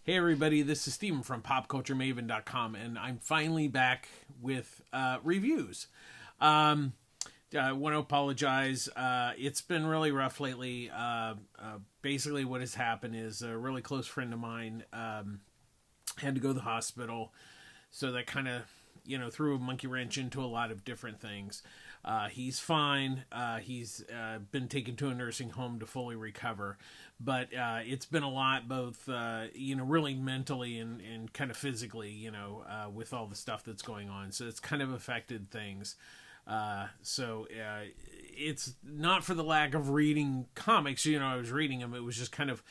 Hey everybody, this is Steven from PopCultureMaven.com, and I'm finally back with reviews. I want to apologize. It's been really rough lately. Basically, what has happened is a really close friend of mine had to go to the hospital, so that kind of threw a monkey wrench into a lot of different things. He's fine. He's been taken to a nursing home to fully recover, but it's been a lot, both really mentally and kind of physically, with all the stuff that's going on. So it's kind of affected things. So it's not for the lack of reading comics. I was reading them. It was just kind of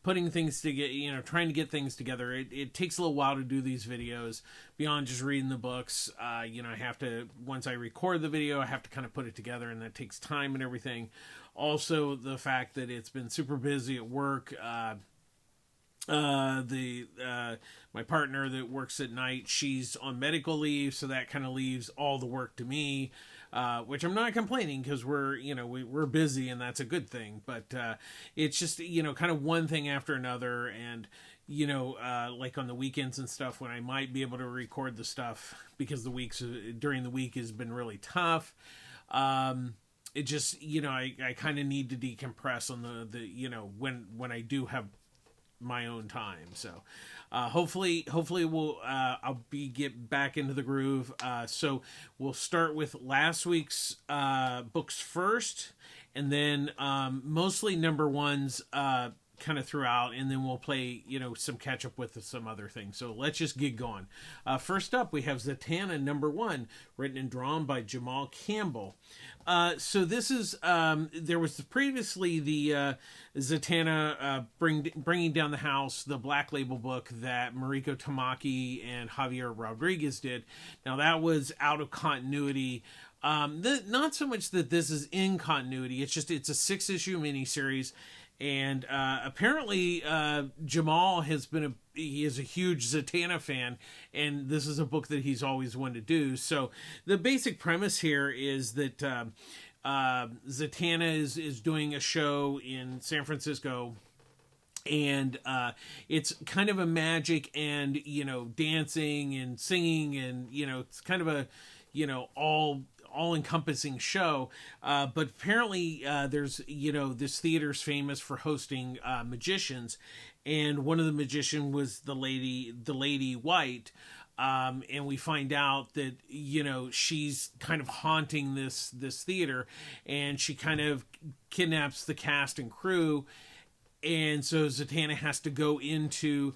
putting things together, trying to get things together. It takes a little while to do these videos beyond just reading the books. I have to, once I record the video, I have to kind of put it together, and that takes time and everything. Also, the fact that it's been super busy at work. My partner that works at night, she's on medical leave, so that kind of leaves all the work to me, which I'm not complaining, because we're busy, and that's a good thing. But it's just kind of one thing after another, and like on the weekends and stuff, when I might be able to record the stuff, because during the week has been really tough. It just I kind of need to decompress on the when I do have my own time. So hopefully we'll I'll get back into the groove. So we'll start with last week's books first, and then mostly number ones kind of throughout, and then we'll play some catch up with some other things. So let's just get going. First up, we have Zatanna number 1, written and drawn by Jamal Campbell. So this is there was previously the Zatanna bringing down the house, the Black Label book that Mariko Tamaki and Javier Rodriguez did. Now that was out of continuity. Not so much that this is in continuity. It's a 6-issue miniseries. And apparently Jamal he is a huge Zatanna fan, and this is a book that he's always wanted to do. So the basic premise here is that Zatanna is doing a show in San Francisco, and it's kind of a magic and dancing and singing, and it's kind of a all-encompassing show, but apparently there's this theater's famous for hosting magicians, and one of the magicians was the lady White, and we find out that she's kind of haunting this theater, and she kind of kidnaps the cast and crew, and so Zatanna has to go into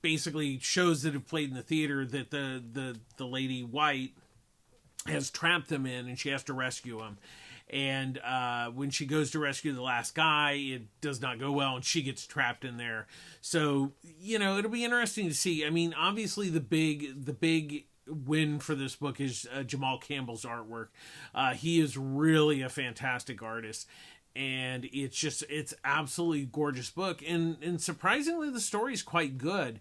basically shows that have played in the theater that the lady White has trapped them in, and she has to rescue them. And when she goes to rescue the last guy, it does not go well, and she gets trapped in there. So it'll be interesting to see. I mean, obviously the big win for this book is Jamal Campbell's artwork. He is really a fantastic artist, and it's absolutely gorgeous book, and surprisingly the story's quite good.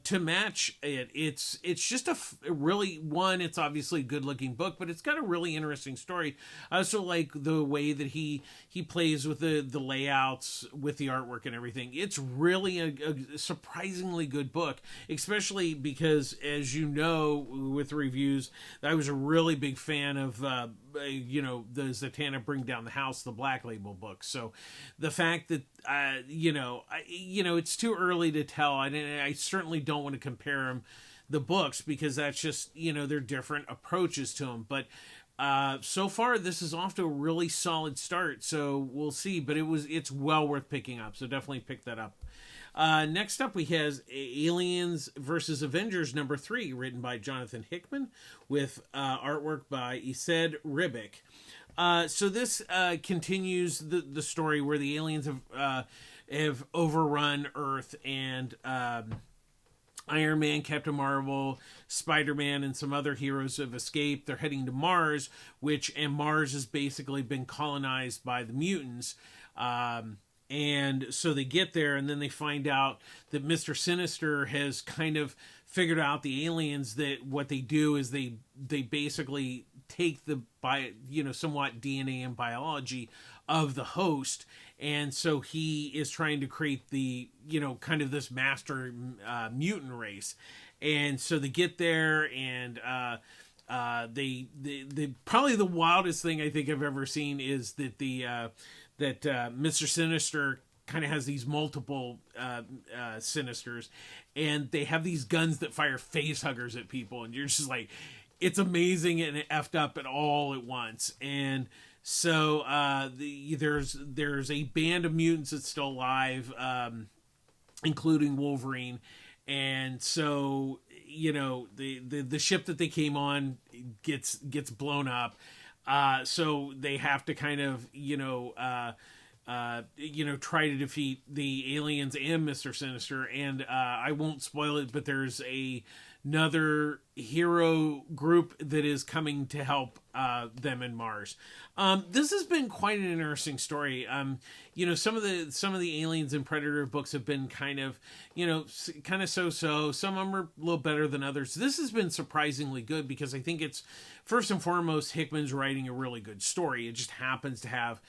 To match it, it's just it's obviously a good looking book, but it's got a really interesting story. I also like the way that he plays with the layouts, with the artwork and everything. It's really a surprisingly good book, especially because, as with reviews, I was a really big fan of the Zatanna Bring Down the House, the Black Label book. So the fact that it's too early to tell. I certainly don't want to compare the books, because that's just they're different approaches to them. But so far this is off to a really solid start. So we'll see. But it's well worth picking up. So definitely pick that up. Next up, we have Aliens versus Avengers number 3, written by Jonathan Hickman, with artwork by Ised Ribic. So this continues the story where the aliens have overrun Earth, and Iron Man, Captain Marvel, Spider-Man, and some other heroes have escaped. They're heading to Mars, and Mars has basically been colonized by the mutants. And so they get there, and then they find out that Mr. Sinister has kind of figured out the aliens, that what they do is they basically take the somewhat DNA and biology of the host, and so he is trying to create the, kind of this master mutant race. And so they get there, and they probably the wildest thing I think I've ever seen is that Mr. Sinister kind of has these multiple Sinisters, and they have these guns that fire face huggers at people, and you're just like, it's amazing and effed up at all at once. And so there's a band of mutants that's still alive, including Wolverine. And so, the ship that they came on gets blown up. So they have to kind of, try to defeat the aliens and Mr. Sinister. And I won't spoil it, but there's another hero group that is coming to help them in Mars. This has been quite an interesting story. Some of the Aliens and Predator books have been kind of so-so. Some of them are a little better than others. This has been surprisingly good because I think it's, first and foremost, Hickman's writing a really good story. It just happens to have,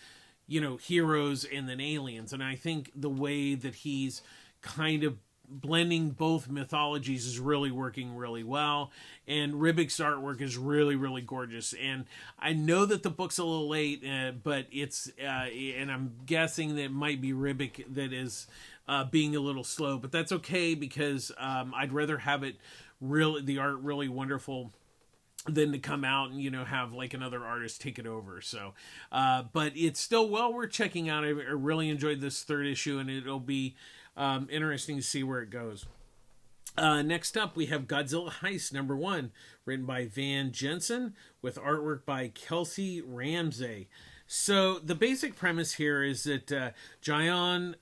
heroes and then aliens. And I think the way that he's kind of blending both mythologies is really working really well, and Ribick's artwork is really, really gorgeous. And I know that the book's a little late, but it's and I'm guessing that it might be Ribick that is being a little slow, but that's okay, because I'd rather have it the art really wonderful than to come out and have like another artist take it over. So but it's still well worth checking out. I really enjoyed this third issue, and it'll be interesting to see where it goes. Next up, we have Godzilla Heist #1, written by Van Jensen, with artwork by Kelsey Ramsey. So the basic premise here is that Jayon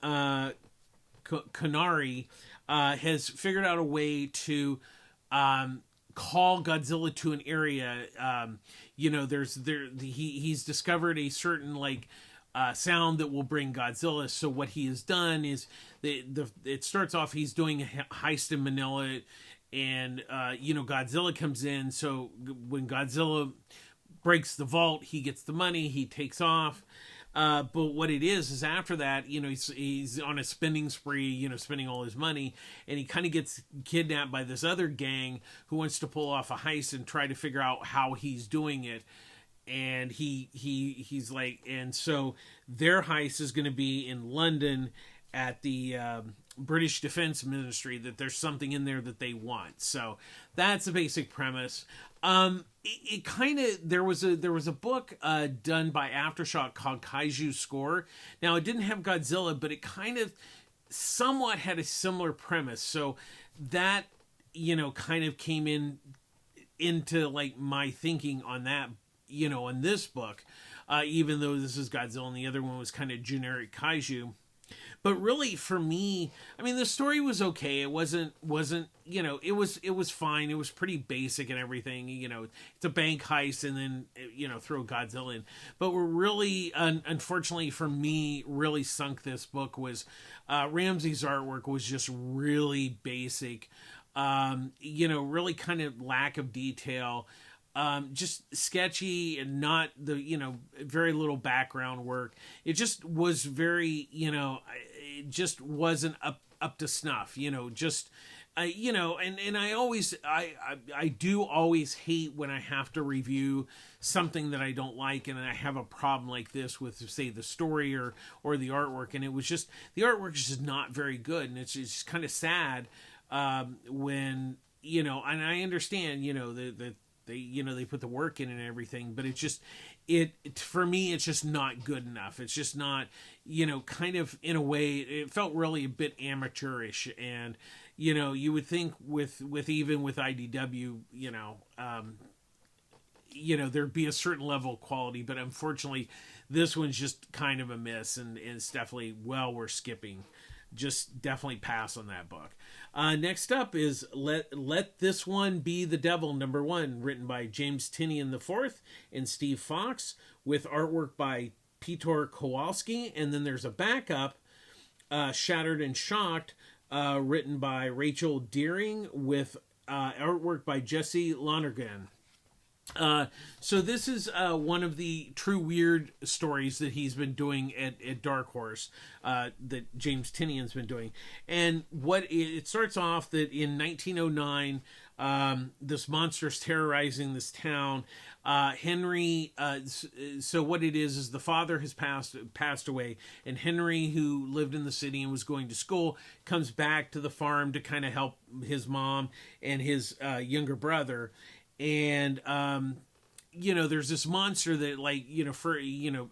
Konari has figured out a way to call Godzilla to an area. He's discovered a certain sound that will bring Godzilla. So what he has done is it starts off, he's doing a heist in Manila, and Godzilla comes in. So when Godzilla breaks the vault, he gets the money, he takes off. But what it is after that, he's on a spending spree, spending all his money, and he kind of gets kidnapped by this other gang who wants to pull off a heist and try to figure out how he's doing it. And he's like, and so their heist is going to be in London at the British Defense Ministry, that there's something in there that they want. So that's the basic premise. It kind of, there was a book done by Aftershock called Kaiju Score. Now, it didn't have Godzilla, but it kind of somewhat had a similar premise. So that, kind of came into like my thinking on that, on this book, even though this is Godzilla and the other one was kind of generic kaiju. But really, for me, I mean, the story was okay. It wasn't it was fine. It was pretty basic and everything. It's a bank heist, and then throw Godzilla in. But what really, unfortunately for me, really sunk this book was Ramsey's artwork was just really basic. Really kind of lack of detail. Just sketchy, and not the, very little background work. It just was very, it just wasn't up to snuff, and I do always hate when I have to review something that I don't like, and I have a problem like this with, say, the story or the artwork. And it was just, the artwork is just not very good. And it's just kind of sad, when, and I understand, they put the work in and everything, but for me, it's just not good enough. It's just not, kind of, in a way, it felt really a bit amateurish. And, you would think with IDW, there'd be a certain level of quality, but unfortunately this one's just kind of a miss, and it's definitely well worth skipping. Just definitely pass on that book. Next up is Let This One Be the Devil #1, written by James Tynion IV and Steve Fox, with artwork by Peter Kowalski. And then there's a backup, Shattered and Shocked, written by Rachel Deering, with artwork by Jesse Lonergan. So this is one of the true weird stories that he's been doing at Dark Horse, that James Tinian's been doing. And what it starts off that in 1909, this monster's terrorizing this town. Henry. So what it is the father has passed away, and Henry, who lived in the city and was going to school, comes back to the farm to kind of help his mom and his younger brother. And there's this monster that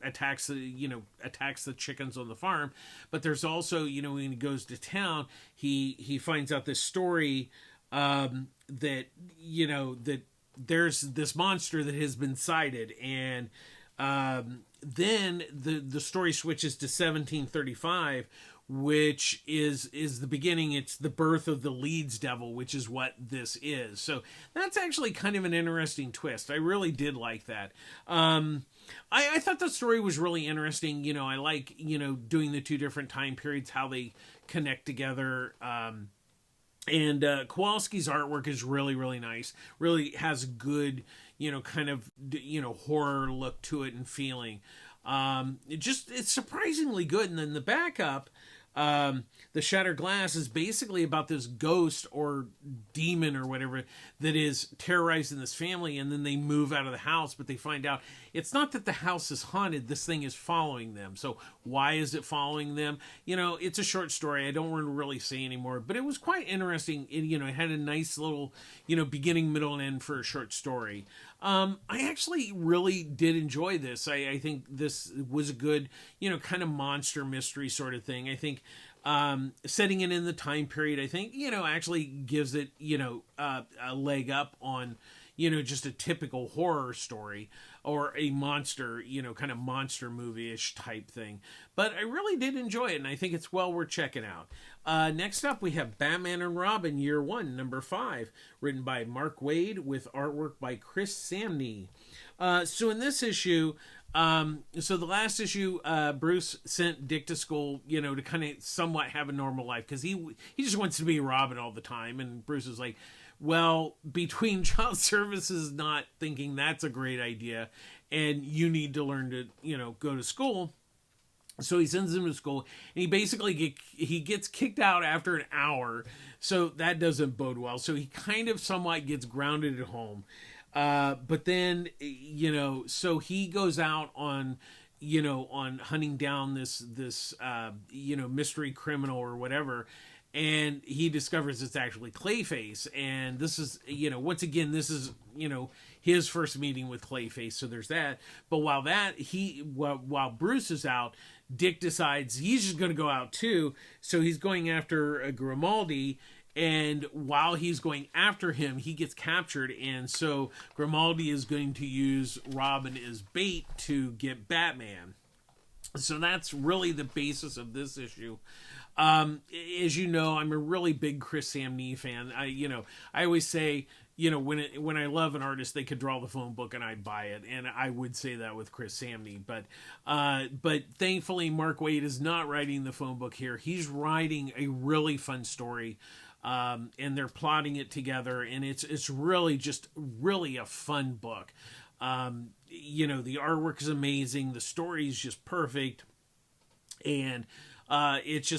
attacks the chickens on the farm. But there's also, when he goes to town, he finds out this story, that that there's this monster that has been sighted. And then the story switches to 1735, which is the beginning. It's the birth of the Leeds Devil, which is what this is. So that's actually kind of an interesting twist. I really did like that. I thought the story was really interesting. I like, doing the two different time periods, how they connect together. And Kowalski's artwork is really, really nice. Really has good, kind of, horror look to it and feeling. It's surprisingly good. And then the backup, the Shattered Glass, is basically about this ghost or demon or whatever that is terrorizing this family, and then they move out of the house, but they find out it's not that the house is haunted, this thing is following them. So why is it following them? It's a short story. I don't want to really say anymore, but it was quite interesting. It had a nice little, beginning, middle, and end for a short story. I actually really did enjoy this. I think this was a good, kind of monster mystery sort of thing. I think setting it in the time period, I think, actually gives it, a leg up on, just a typical horror story or a monster, kind of monster movie-ish type thing. But I really did enjoy it, and I think it's well worth checking out. Next up, we have Batman and Robin Year 1, number 5, written by Mark Waid with artwork by Chris Samnee. So in this issue, so the last issue, Bruce sent Dick to school, to kind of somewhat have a normal life, because he just wants to be Robin all the time, and Bruce is like, well, between child services not thinking that's a great idea, and you need to learn to, go to school. So he sends him to school, and he basically gets kicked out after an hour. So that doesn't bode well. So he kind of somewhat gets grounded at home. But then, so he goes out on, on hunting down this mystery criminal or whatever. And he discovers it's actually Clayface. And this is, once again, this is, his first meeting with Clayface. So there's that. But while Bruce is out, Dick decides he's just going to go out too. So he's going after Grimaldi. And while he's going after him, he gets captured. And so Grimaldi is going to use Robin as bait to get Batman. So that's really the basis of this issue. As you know, I'm a really big Chris Samnee fan. I always say, when I love an artist, they could draw the phone book and I'd buy it. And I would say that with Chris Samnee. But thankfully, Mark Waid is not writing the phone book here. He's writing a really fun story. And they're plotting it together. And it's really just really a fun book. The artwork is amazing. The story is just perfect. And it's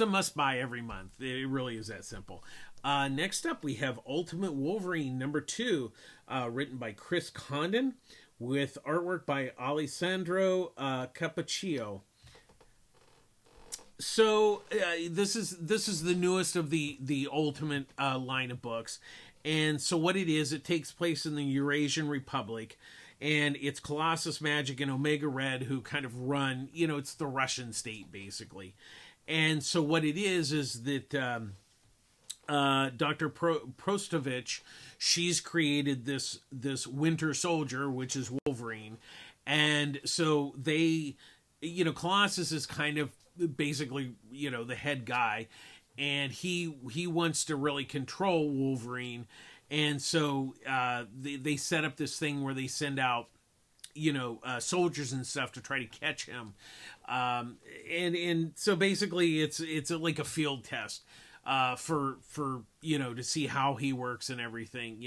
a must buy every month. It really is that simple. Next up, we have Ultimate Wolverine number 2, written by Chris Condon with artwork by Alessandro Cappuccio. So this is the newest of the Ultimate line of books, and so what it is, it takes place in the Eurasian Republic. And it's Colossus Magic and Omega Red who kind of run, it's the Russian state, basically. And so what it is that Dr. Prostovich, she's created this Winter Soldier, which is Wolverine. And so they, Colossus is kind of basically, the head guy. And he wants to really control Wolverine. And so they set up this thing where they send out, soldiers and stuff to try to catch him. And so basically it's like a field test for to see how he works and everything,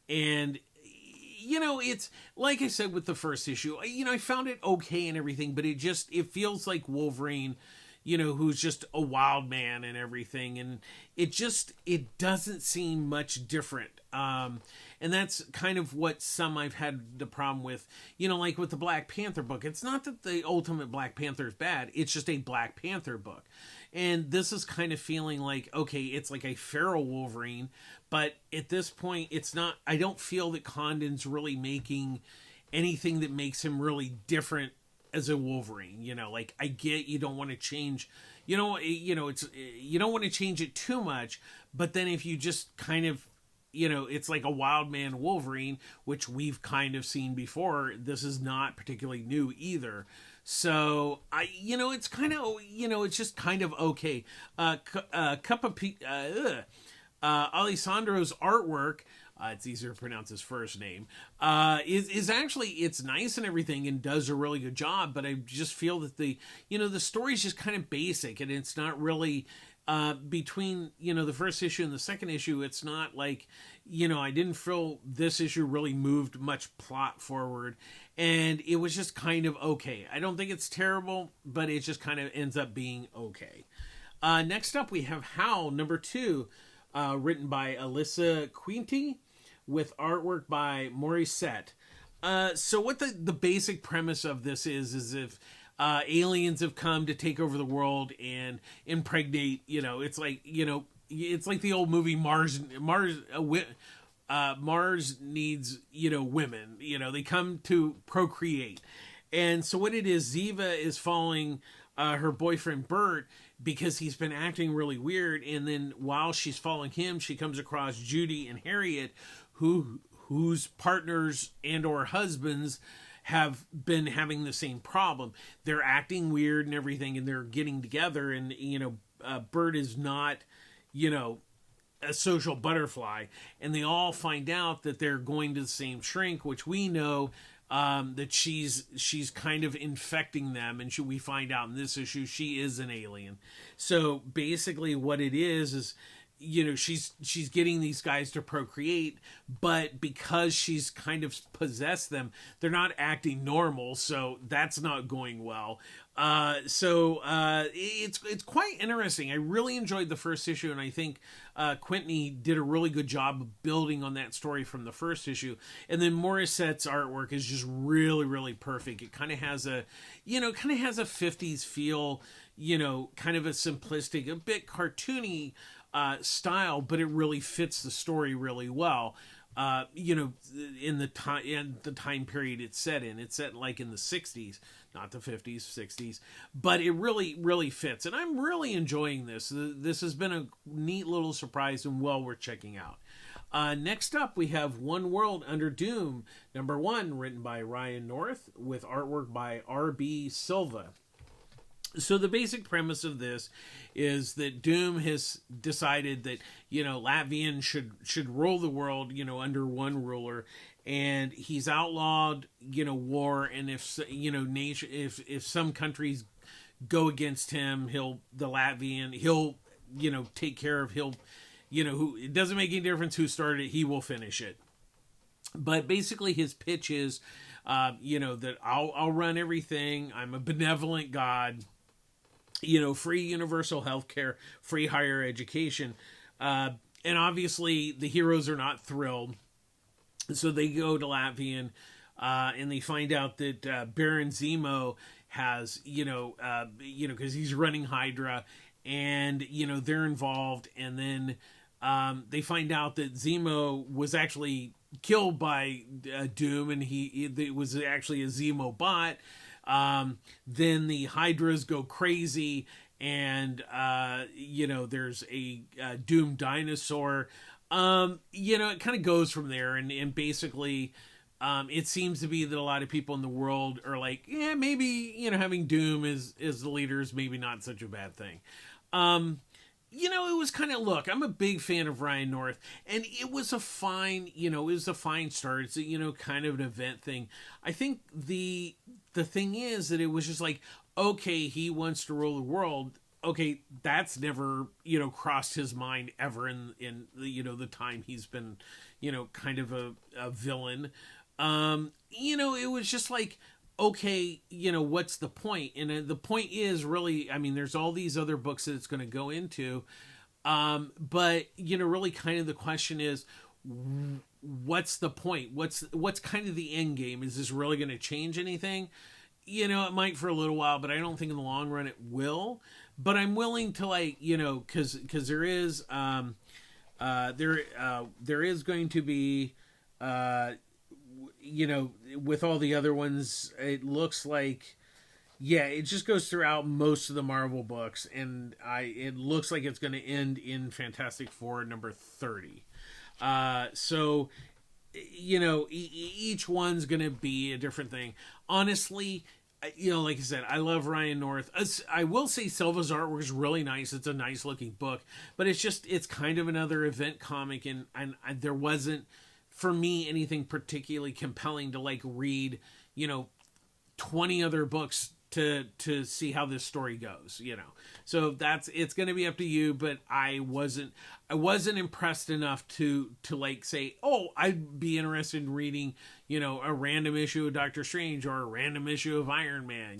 And it's like I said with the first issue, I found it okay and everything, but it feels like Wolverine, who's just a wild man and everything, and it doesn't seem much different. And that's kind of what some I've had the problem with, like with the Black Panther book. It's not that the Ultimate Black Panther is bad, it's just a Black Panther book. And this is kind of feeling like, okay, it's like a feral Wolverine, but at this point, it's not, I don't feel that Condon's really making anything that makes him really different as a Wolverine. Like, I get you don't want to change, it's, you don't want to change it too much, but then if you just kind of, it's like a wild man Wolverine, which we've kind of seen before. This is not particularly new either. So it's kind of, it's just kind of okay. Alessandro's artwork, it's easier to pronounce his first name, is actually, it's nice and everything and does a really good job, but I just feel that the story's just kind of basic, and it's not really, between, the first issue and the second issue, it's not like, I didn't feel this issue really moved much plot forward, and it was just kind of okay. I don't think it's terrible, but it just kind of ends up being okay. Next up, we have Howl, number 2, written by Alyssa Quinty, with artwork by Morissette. So what the basic premise of this is if aliens have come to take over the world and impregnate, it's like, it's like the old movie Mars needs, women, they come to procreate. And so what it is, Ziva is following her boyfriend Bert because he's been acting really weird, and then while she's following him, she comes across Judy and Harriet, whose partners and or husbands have been having the same problem. They're acting weird and everything, and they're getting together, and Bert is not a social butterfly, and they all find out that they're going to the same shrink, which we know that she's kind of infecting them, and we find out in this issue she is an alien. So basically what it is she's getting these guys to procreate, but because she's kind of possessed them, they're not acting normal, so that's not going well. It's quite interesting. I really enjoyed the first issue, and I think Quintney did a really good job of building on that story from the first issue. And then Morissette's artwork is just really, really perfect. It kind of has a 50s feel, kind of a simplistic, a bit cartoony style, but it really fits the story really well. In the time period it's set in. It's set like in the 60s, not the 50s, 60s, but it really, really fits. And I'm really enjoying this. This has been a neat little surprise and well worth checking out. Next up, we have One World Under Doom, number 1, written by Ryan North, with artwork by R.B. Silva. So the basic premise of this is that Doom has decided that, Latvian should rule the world, under one ruler, and he's outlawed, war, and if some countries go against him, he'll take care of, it doesn't make any difference who started it, he will finish it. But basically his pitch is, that I'll run everything, I'm a benevolent God, free universal health care, free higher education. And obviously the heroes are not thrilled. So they go to Latvian, and they find out that Baron Zemo has, because he's running Hydra, and, they're involved. And then they find out that Zemo was actually killed by Doom, and it was actually a Zemo bot. Then the Hydras go crazy, and there's a Doom dinosaur. It kind of goes from there, and basically it seems to be that a lot of people in the world are like, yeah, maybe having Doom as the leader is maybe not such a bad thing. It was kind of, look, I'm a big fan of Ryan North, and it was a fine start. It's kind of an event thing. I think the thing is that it was just like, okay, he wants to rule the world. okay, that's never, crossed his mind ever in the time he's been, kind of a villain. It was just like, okay, what's the point? And the point is really, I mean, there's all these other books that it's going to go into. But really kind of the question is, what's the point? What's kind of the end game? Is this really going to change anything? It might for a little while, but I don't think in the long run it will. But I'm willing to, like, because there is there is going to be with all the other ones, it looks like, yeah, it just goes throughout most of the Marvel books, and it looks like it's going to end in Fantastic Four number 30. So each one's going to be a different thing. Honestly, like I said, I love Ryan North. I will say Silva's artwork is really nice. It's a nice looking book, but it's kind of another event comic, and there wasn't, for me, anything particularly compelling to like read, 20 other books to see how this story goes, So it's going to be up to you, but I wasn't impressed enough to like say, oh, I'd be interested in reading, a random issue of Doctor Strange or a random issue of Iron Man.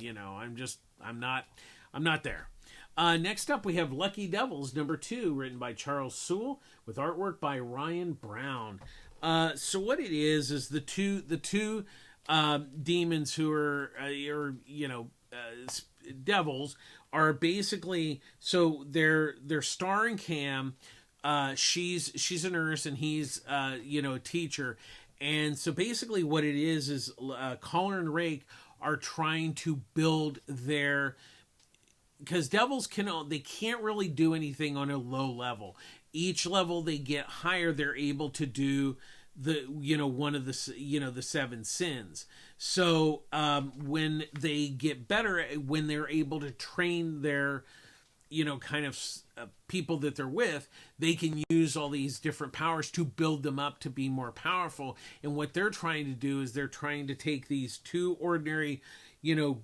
I'm not there. Next up, we have Lucky Devils number 2, written by Charles Soule with artwork by Ryan Brown. So what it is the two demons who are devils are basically, so they're Star and Cam. She's a nurse and he's a teacher, and so basically what it is Collar and Rake are trying to build their, because devils can't really do anything on a low level. Each level they get higher, they're able to do one of the the 7 sins. So when they get better, when they're able to train their kind of people that they're with, they can use all these different powers to build them up to be more powerful. And what they're trying to do is they're trying to take these two ordinary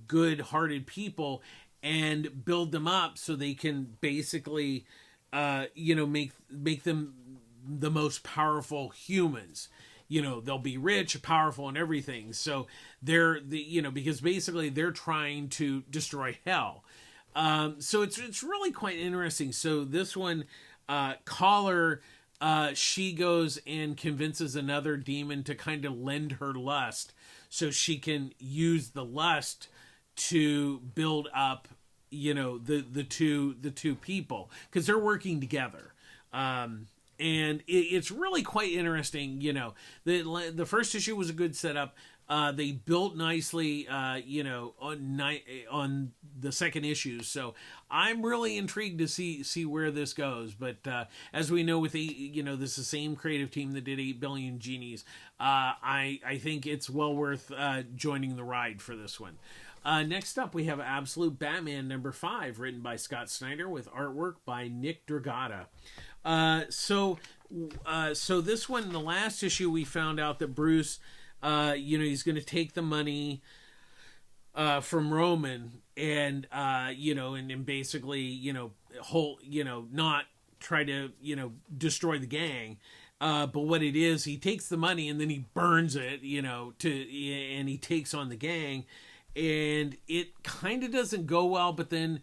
good-hearted people and build them up so they can basically make them the most powerful humans. They'll be rich, powerful, and everything. So they're because basically they're trying to destroy hell. So it's really quite interesting. So this one, Collar, she goes and convinces another demon to kind of lend her lust, so she can use the lust to build up, the two people, because they're working together. And it's really quite interesting. The first issue was a good setup. They built nicely, on the second issue. So I'm really intrigued to see where this goes. But as we know, with this is the same creative team that did 8 Billion Genies. I think it's well worth joining the ride for this one. Next up, we have Absolute Batman number 5, written by Scott Snyder with artwork by Nick Dragata. So this one, the last issue, we found out that Bruce, he's going to take the money from Roman and and basically not try to destroy the gang. But what it is, he takes the money and then he burns it, and he takes on the gang, and it kind of doesn't go well. But then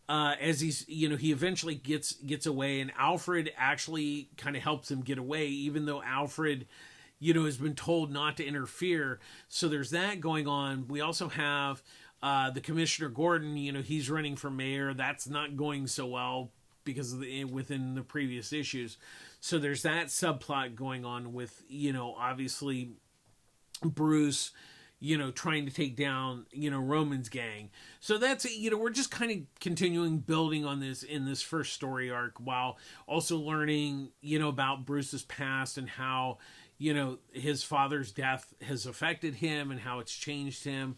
as he's he eventually gets away, and Alfred actually kind of helps him get away, even though Alfred has been told not to interfere. So there's that going on. We also have the Commissioner Gordon, he's running for mayor. That's not going so well because of within the previous issues. So there's that subplot going on with obviously Bruce trying to take down, Roman's gang. So that's, we're just kind of continuing building on this in this first story arc, while also learning, about Bruce's past and how, his father's death has affected him and how it's changed him.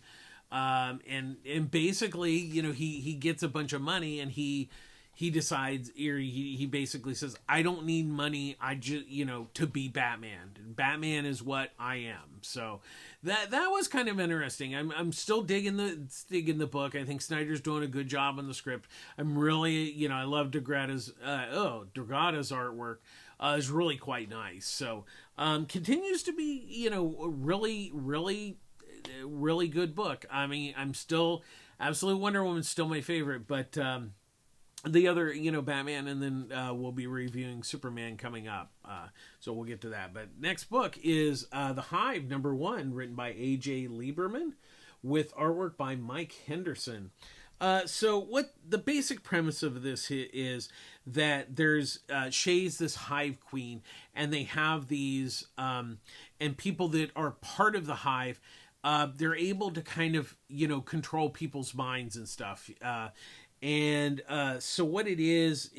And basically, he gets a bunch of money, and he he decides, or he basically says, I don't need money. I just, to be Batman. Batman is what I am. So that was kind of interesting. I'm still digging the book. I think Snyder's doing a good job on the script. I'm really, I love Degrada's artwork. Is really quite nice. So continues to be, really, really, really good book. I mean, I'm still Absolute Wonder Woman's still my favorite, but the other, Batman, and then we'll be reviewing Superman coming up. So we'll get to that. But next book is The Hive, #1, written by A.J. Lieberman, with artwork by Mike Henderson. So what the basic premise of this is that there's Shay's this Hive queen, and they have these and people that are part of the Hive. They're able to kind of control people's minds and stuff. So what it is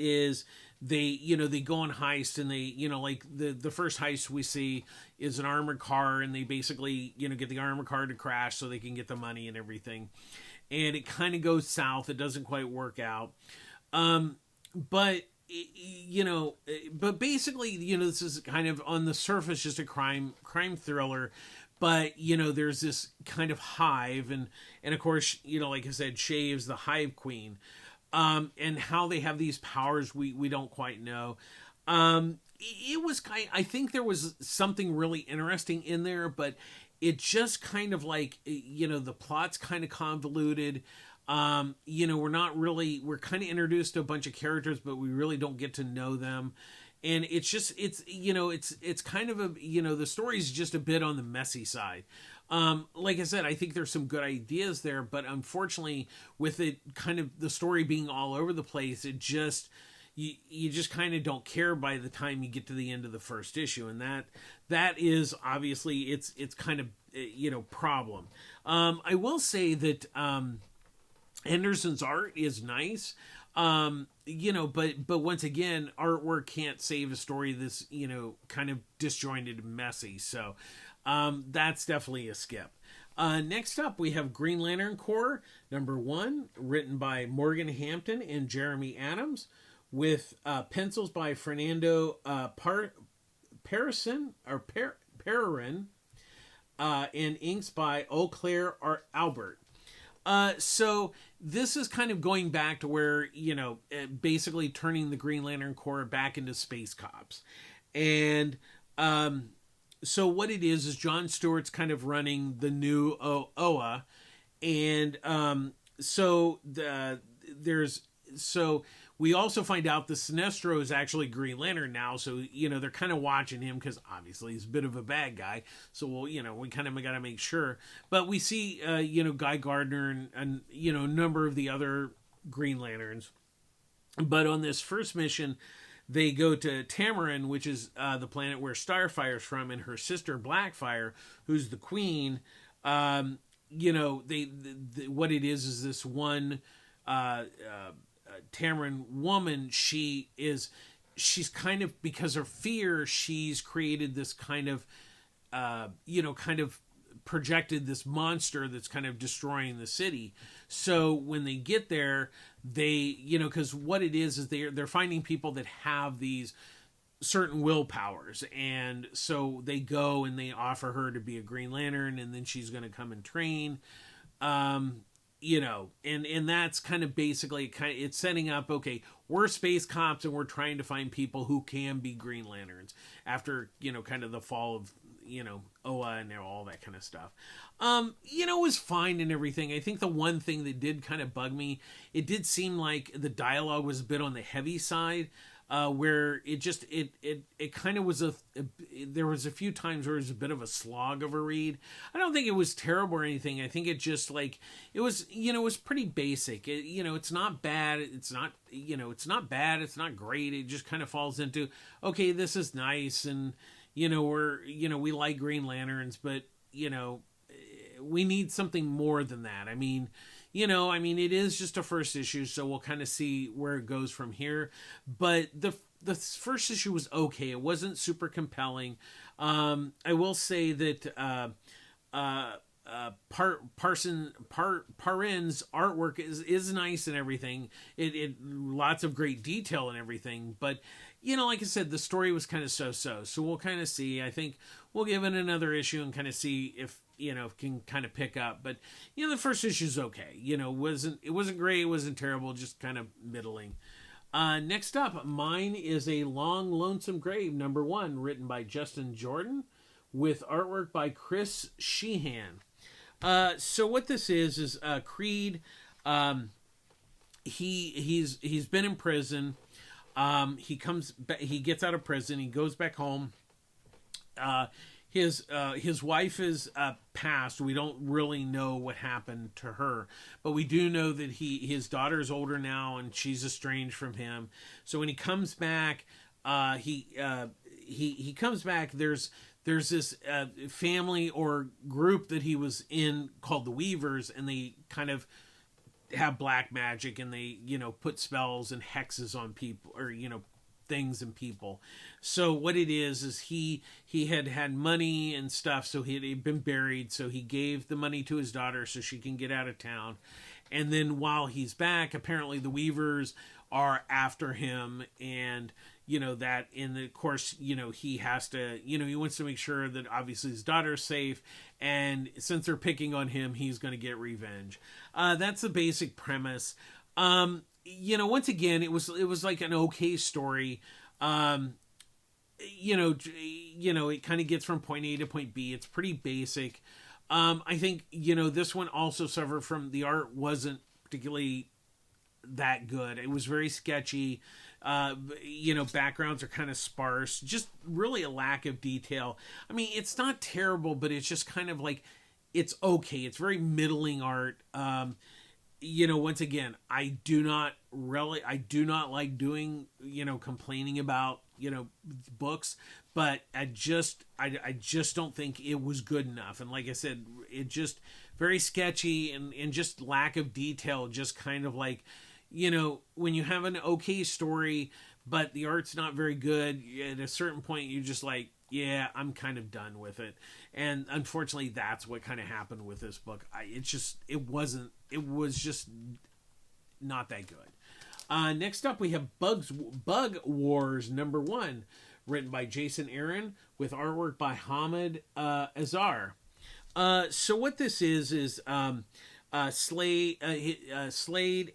they they go on heist, and they like the first heist we see is an armored car, and they basically get the armored car to crash so they can get the money and everything. And it kind of goes south. It doesn't quite work out. But basically, this is kind of on the surface just a crime thriller. But, there's this kind of hive, and of course, like I said, Shay is the Hive Queen. And how they have these powers, we don't quite know. It was I think there was something really interesting in there, but it just kind of like, the plot's kind of convoluted. We're kind of introduced to a bunch of characters, but we really don't get to know them. And it's kind of the story's just a bit on the messy side. Like I said, I think there's some good ideas there, but unfortunately with it kind of the story being all over the place, it just, you just kind of don't care by the time you get to the end of the first issue. And that is obviously it's kind of, problem. I will say that, Henderson's art is nice. But once again, artwork can't save a story this, kind of disjointed and messy. So, that's definitely a skip. Next up, we have Green Lantern Corps, #1, written by Morgan Hampton and Jeremy Adams, with pencils by Fernando Pereira, and inks by Eau Claire Albert. So this is kind of going back to where, basically turning the Green Lantern Corps back into space cops. And so what it is Jon Stewart's kind of running the new OA. And so we also find out the Sinestro is actually Green Lantern now. So, they're kind of watching him because obviously he's a bit of a bad guy. So, we kind of got to make sure. But we see, Guy Gardner and a number of the other Green Lanterns. But on this first mission, they go to Tamaran, which is the planet where Starfire's from, and her sister Blackfire, who's the queen. What it is this one Tamaran woman, she's kind of, because of fear, she's created this kind of projected this monster that's kind of destroying the city. So when they get there, they, because what it is they're finding people that have these certain willpowers, and so they go and they offer her to be a Green Lantern, and then she's going to come and train. And that's kind of basically it's setting up, okay, we're space cops and we're trying to find people who can be Green Lanterns after, kind of the fall of, OA and all that kind of stuff. It was fine and everything. I think the one thing that did kind of bug me, it did seem like the dialogue was a bit on the heavy side. Where it just it kind of was there was a few times where it was a bit of a slog of a read. I don't think it was terrible or anything. I think it just it was pretty basic. It's not bad. It's not it's not bad. It's not great. It just kind of falls into, okay, this is nice, and we like Green Lanterns, but we need something more than that. I mean, it is just a first issue, so we'll kind of see where it goes from here. But the first issue was okay. It wasn't super compelling. I will say that Parin's artwork is nice and everything. It lots of great detail and everything, but like I said, the story was kind of so. So we'll kind of see. I think we'll give it another issue and kind of see if can kind of pick up. But the first issue's okay. It wasn't great. It wasn't terrible. Just kind of middling. Next up, mine is A Long Lonesome Grave #1, written by Justin Jordan, with artwork by Chris Sheehan. So what this is Creed. He's been in prison. He gets out of prison. He goes back home. His wife is passed. We don't really know what happened to her, but we do know that his daughter's older now and she's estranged from him. So when he comes back, he comes back. There's this family or group that he was in called the Weavers, and they kind of have black magic, and they put spells and hexes on people, or things and people. So what it is he had money and stuff, so he'd been buried, so he gave the money to his daughter so she can get out of town. And then while he's back, apparently the Weavers are after him, and that in the course he has to he wants to make sure that obviously his daughter's safe, and since they're picking on him, he's going to get revenge. That's the basic premise. Once again, it was like an okay story. It kind of gets from point A to point B. It's pretty basic. I think this one also suffered from the art wasn't particularly that good. It was very sketchy. Backgrounds are kind of sparse, just really a lack of detail. I mean, it's not terrible, but it's just kind of like, it's okay. It's very middling art. Once again, I do not like doing, complaining about, books, but I just don't think it was good enough. And like I said, it just very sketchy and just lack of detail, just kind of like, when you have an okay story, but the art's not very good, at a certain point, you're just like, yeah, I'm kind of done with it. And unfortunately, that's what kind of happened with this book. It was just not that good. Next up, we have Bug Wars #1, written by Jason Aaron, with artwork by Hamid Azar. So what this is Slade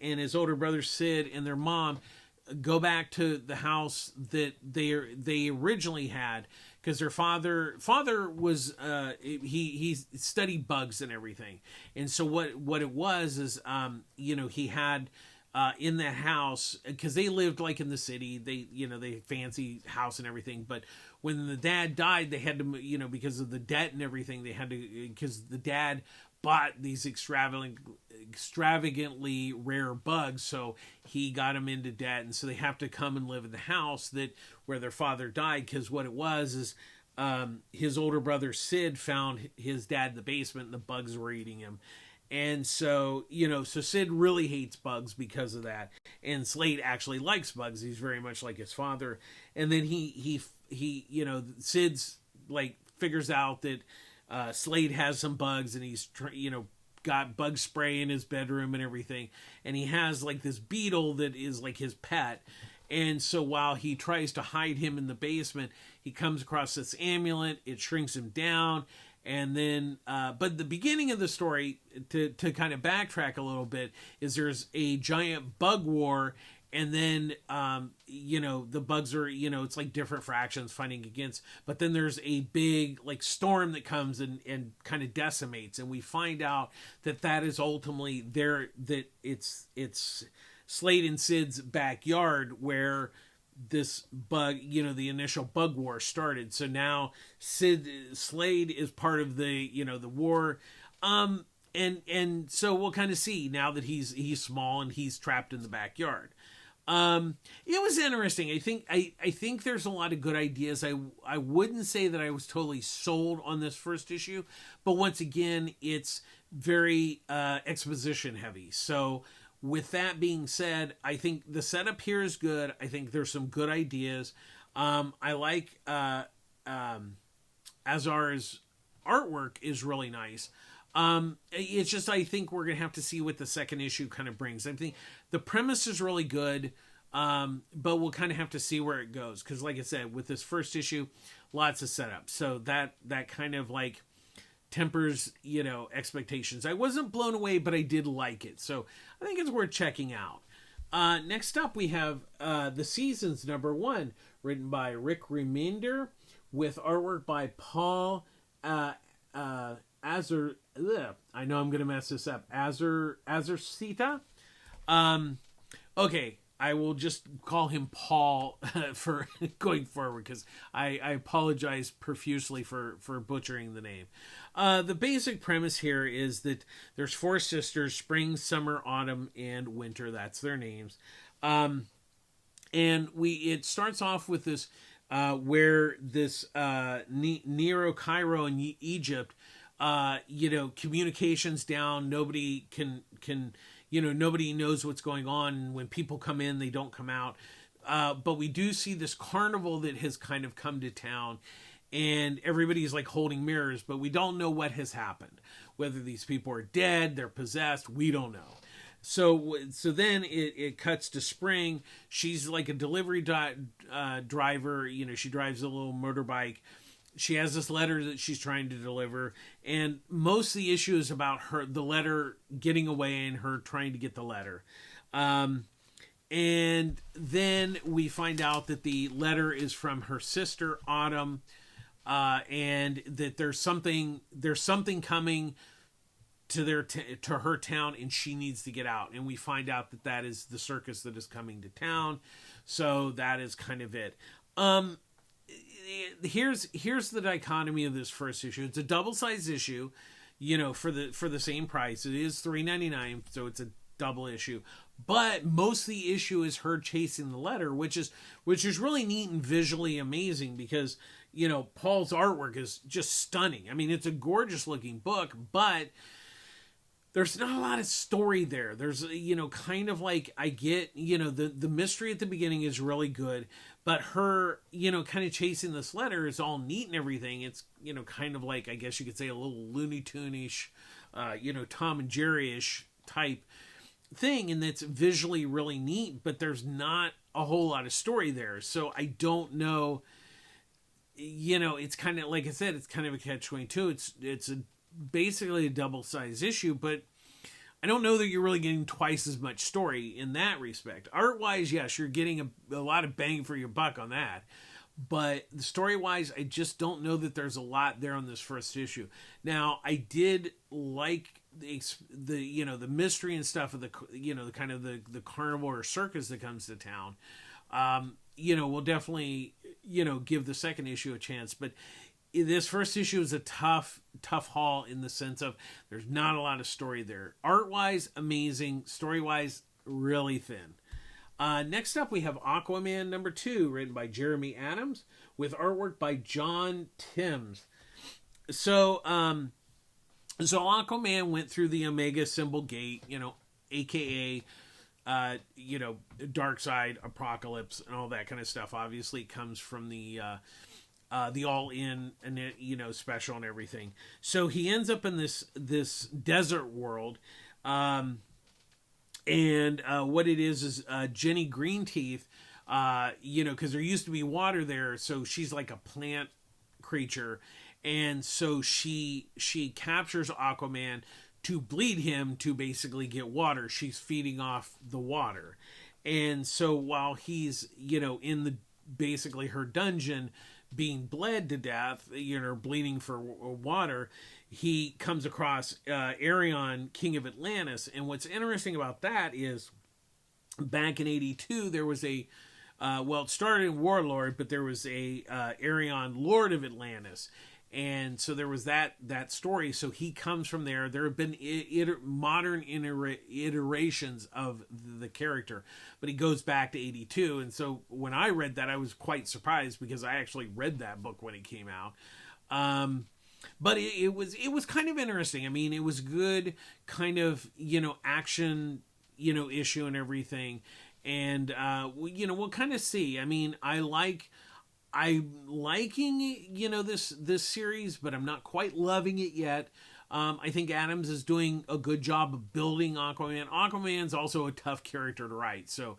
and his older brother Sid and their mom go back to the house that they originally had, because their father was he studied bugs and everything. And so what it was is he had in that house, because they lived like in the city, they fancy house and everything, but when the dad died, they had to because of the debt and everything, they had to, because the dad bought these extravagantly rare bugs, so he got them into debt, and so they have to come and live in the house where their father died. Because what it was is his older brother Sid found his dad in the basement, and the bugs were eating him. And so so Sid really hates bugs because of that, and Slade actually likes bugs. He's very much like his father. And then he Sid's like figures out that Slade has some bugs, and he's got bug spray in his bedroom and everything, and he has like this beetle that is like his pet. And so while he tries to hide him in the basement, he comes across this amulet. It shrinks him down, and then but the beginning of the story, to kind of backtrack a little bit, is there's a giant bug war. And then, the bugs are, it's like different fractions fighting against. But then there's a big, like, storm that comes and kind of decimates. And we find out that is ultimately that it's Slade and Sid's backyard where this bug, the initial bug war started. So now Slade is part of the war. And so we'll kind of see now that he's small and he's trapped in the backyard. It was interesting. I think there's a lot of good ideas. I wouldn't say that I was totally sold on this first issue, but once again, it's very exposition heavy. So with that being said, I think the setup here is good. I think there's some good ideas. I like Azar's artwork is really nice. It's just, I think we're going to have to see what the second issue kind of brings. I think the premise is really good, but we'll kind of have to see where it goes. Because like I said, with this first issue, lots of setup. So that kind of like tempers, expectations. I wasn't blown away, but I did like it. So I think it's worth checking out. Next up, we have The Seasons #1, written by Rick Remender, with artwork by Paul Azur. I know I'm going to mess this up. Azursita. Okay, I will just call him Paul for going forward, because I apologize profusely for butchering the name. The basic premise here is that there's 4 sisters: spring, summer, autumn, and winter. That's their names. And it starts off with this where this Nero, Cairo, and Egypt, communications down. Nobody can nobody knows what's going on. When people come in, they don't come out. But we do see this carnival that has kind of come to town, and everybody's like holding mirrors, but we don't know what has happened. Whether these people are dead, they're possessed, we don't know. So then it cuts to spring. She's like a delivery driver. She drives a little motorbike. She has this letter that she's trying to deliver, and most of the issue is about the letter getting away and her trying to get the letter. And then we find out that the letter is from her sister Autumn, and that there's something coming to her town, and she needs to get out. And we find out that is the circus that is coming to town. So that is kind of it. Here's the dichotomy of this first issue. It's a double-sized issue, for the same price. It is $3.99, so it's a double issue. But most of the issue is her chasing the letter, which is really neat and visually amazing, because Paul's artwork is just stunning. I mean, it's a gorgeous looking book, but there's not a lot of story there. There's, kind of like, I get, the mystery at the beginning is really good, but her, kind of chasing this letter is all neat and everything. It's, kind of like, I guess you could say, a little Looney Tune-ish, Tom and Jerry-ish type thing, and that's visually really neat, but there's not a whole lot of story there. So I don't know, it's kind of, like I said, it's kind of a catch-22. It's basically a double-sized issue, but I don't know that you're really getting twice as much story in that respect. Art-wise, yes, you're getting a lot of bang for your buck on that, but story-wise, I just don't know that there's a lot there on this first issue. Now, I did like the mystery and stuff of the kind of the carnival or circus that comes to town. We'll definitely give the second issue a chance, but this first issue is a tough haul in the sense of there's not a lot of story there. Art-wise, amazing. Story-wise, really thin. Next up, we have Aquaman #2, written by Jeremy Adams, with artwork by John Timms. So Aquaman went through the Omega Symbol Gate, aka Dark Side, Apocalypse, and all that kind of stuff. Obviously, comes from the All In and special and everything. So he ends up in this desert world, and what it is Jenny Greenteeth, because there used to be water there, so she's like a plant creature, and so she captures Aquaman to bleed him to basically get water. She's feeding off the water, and so while he's in basically her dungeon, being bled to death, bleeding for water, he comes across Arion, King of Atlantis. And what's interesting about that is, back in 82, there was it started in Warlord, but there was a Arion, Lord of Atlantis. And so there was that story. So he comes from there. There have been modern iterations of the character, but he goes back to 82. And so when I read that, I was quite surprised, because I actually read that book when it came out. But it was kind of interesting. I mean, it was good kind of, action, issue and everything. And, we'll kind of see. I mean, I'm liking, this series, but I'm not quite loving it yet. I think Adams is doing a good job of building Aquaman. Aquaman's also a tough character to write, so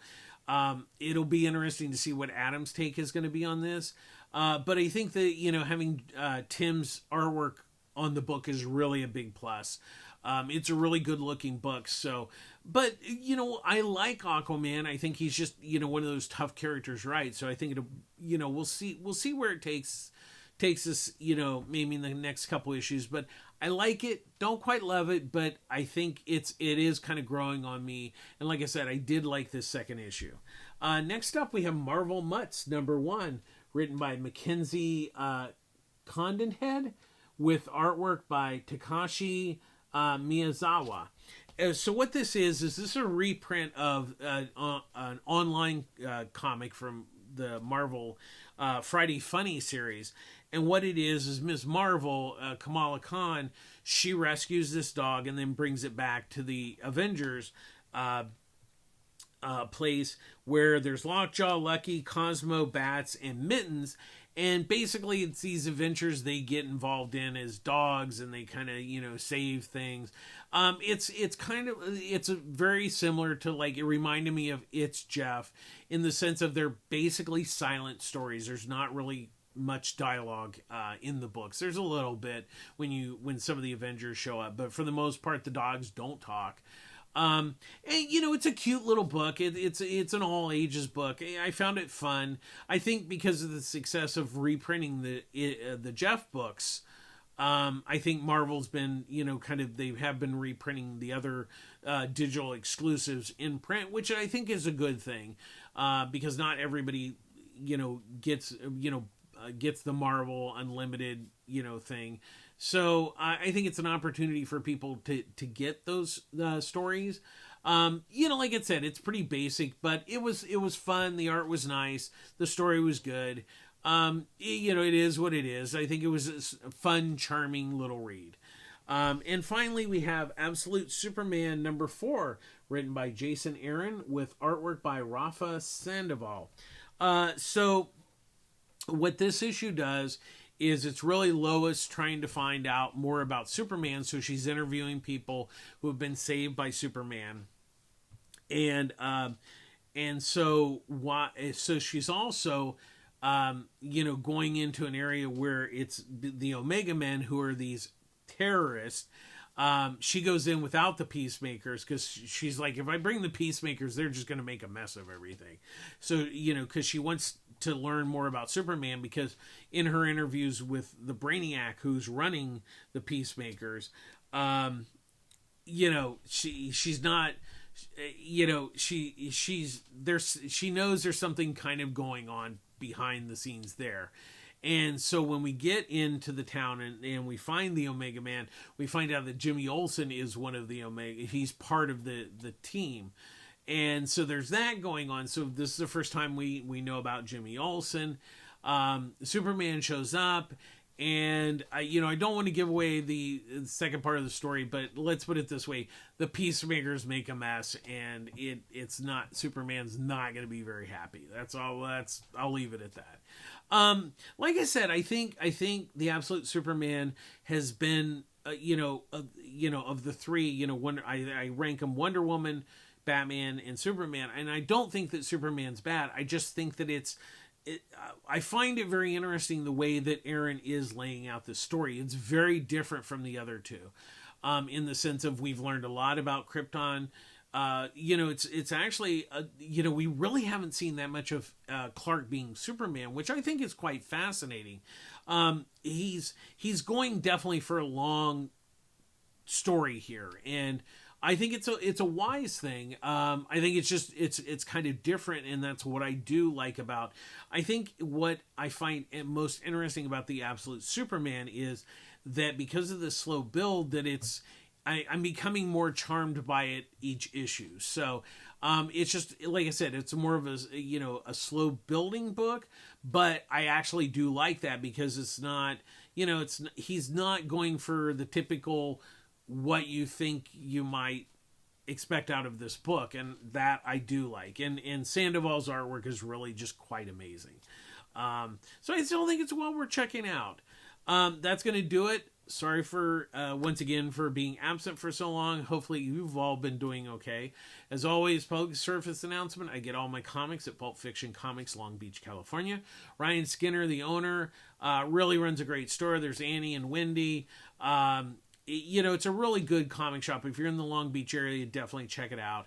it'll be interesting to see what Adams' take is going to be on this. But I think that, having Tim's artwork on the book is really a big plus. It's a really good looking book. So, but I like Aquaman. I think he's just one of those tough characters, right? So I think it'll we'll see where it takes us. Maybe in the next couple issues. But I like it. Don't quite love it, but I think it is kind of growing on me. And like I said, I did like this second issue. Next up, we have Marvel Mutts #1, written by Mackenzie Condonhead, with artwork by Takashi Miyazawa. So what this is a reprint of an online comic from the Marvel Friday Funny series. And what it is Ms. Marvel, Kamala Khan, she rescues this dog and then brings it back to the Avengers place where there's Lockjaw, Lucky, Cosmo, Bats, and Mittens. And basically it's these adventures they get involved in as dogs, and they kind of, save things. It's very similar to, like, it reminded me of It's Jeff, in the sense of they're basically silent stories. There's not really much dialogue in the books. There's a little bit when some of the Avengers show up, but for the most part the dogs don't talk. And it's a cute little book. It's an all ages book. I found it fun. I think because of the success of reprinting the Jeff books, I think Marvel's been they have been reprinting the other digital exclusives in print, which I think is a good thing, because not everybody gets the Marvel Unlimited thing. So I think it's an opportunity for people to get those stories. Like I said, it's pretty basic, but it was fun. The art was nice. The story was good. It is what it is. I think it was a fun, charming little read. And finally, we have Absolute Superman #4, written by Jason Aaron, with artwork by Rafa Sandoval. So what this issue does is it's really Lois trying to find out more about Superman. So she's interviewing people who have been saved by Superman. And so she's also, going into an area where it's the Omega Men, who are these terrorists. She goes in without the Peacemakers, because she's like, if I bring the Peacemakers, they're just going to make a mess of everything. So, because she wants to learn more about Superman, because in her interviews with the Brainiac, who's running the Peacemakers, she's not, she knows there's something kind of going on behind the scenes there. And so when we get into the town and we find the Omega Man, we find out that Jimmy Olsen is one of the Omega. He's part of the team. And so there's that going on. So this is the first time we know about Jimmy Olsen. Superman shows up, and I don't want to give away the second part of the story, but let's put it this way: the Peacemakers make a mess, and it's not, Superman's not going to be very happy. That's all. I'll leave it at that. Like I said, I think the Absolute Superman has been, of the three, I rank them: Wonder Woman, Batman, and Superman. And I don't think that Superman's bad. I just think that I find it very interesting the way that Aaron is laying out this story. It's very different from the other two, in the sense of we've learned a lot about Krypton. It's actually, we really haven't seen that much of Clark being Superman, which I think is quite fascinating. He's going definitely for a long story here, and I think it's a wise thing. I think it's kind of different, and that's what I do like about. I think what I find most interesting about the Absolute Superman is that because of the slow build, that I'm becoming more charmed by it each issue. So it's just, like I said, it's more of a slow building book, but I actually do like that, because it's not, he's not going for the typical what you think you might expect out of this book, and that I do like. And Sandoval's artwork is really just quite amazing. So I still think it's well worth checking out. That's going to do it sorry for once again for being absent for so long. Hopefully you've all been doing okay. As always, public service announcement, I get all my comics at Pulp Fiction Comics, Long Beach, California. Ryan Skinner, the owner, really runs a great store. There's Annie and Wendy. It's a really good comic shop. If you're in the Long Beach area, definitely check it out.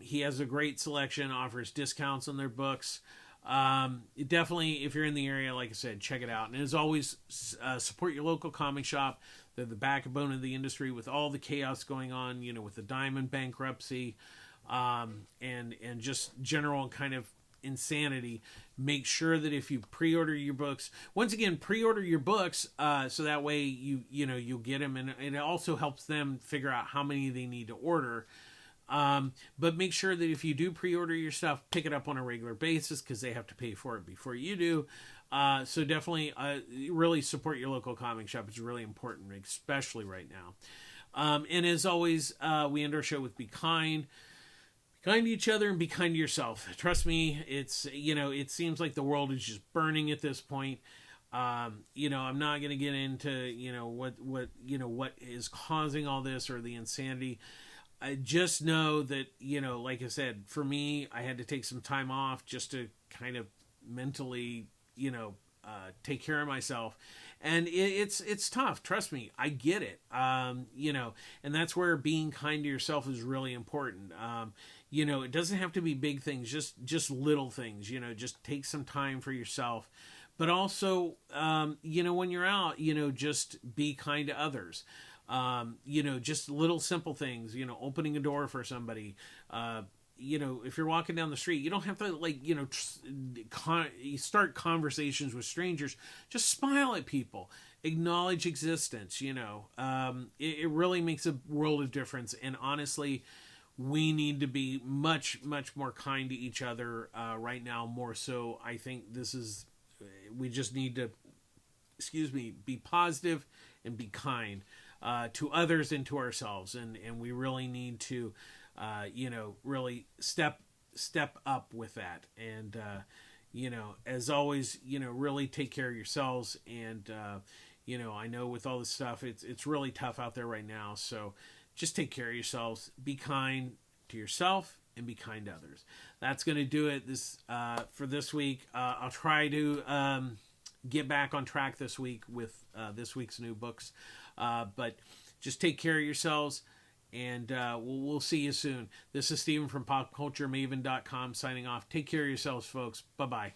He has a great selection, offers discounts on their books. Definitely, if you're in the area, like I said, check it out. And as always, support your local comic shop. They're the backbone of the industry with all the chaos going on, with the Diamond bankruptcy, and just general kind of insanity. Make sure that if you pre-order your books, once again, pre-order your books, so that way you'll get them, and it also helps them figure out how many they need to order. But make sure that if you do pre-order your stuff, pick it up on a regular basis, because they have to pay for it before you do. So definitely really support your local comic shop. It's really important, especially right now. And as always, we end our show with be kind. Be kind to each other and be kind to yourself. Trust me, it seems like the world is just burning at this point. I'm not going to get into, what is causing all this or the insanity. I just know that, like I said, for me, I had to take some time off just to kind of mentally, take care of myself. And it's tough. Trust me, I get it. And that's where being kind to yourself is really important. It doesn't have to be big things, just little things, just take some time for yourself. But also, when you're out, just be kind to others. Just little simple things, opening a door for somebody. If you're walking down the street, you don't have to start conversations with strangers. Just smile at people, acknowledge existence. It really makes a world of difference. And honestly, we need to be much, much more kind to each other right now. More so, I think we just need to, be positive and be kind. To others and to ourselves, and we really need to really step up with that, and as always, really take care of yourselves. And I know with all this stuff, it's really tough out there right now, so just take care of yourselves, be kind to yourself, and be kind to others. That's going to do it for this week. I'll try to get back on track this week with this week's new books. But just take care of yourselves, and we'll see you soon. This is Steven from PopCultureMaven.com signing off. Take care of yourselves, folks. Bye-bye.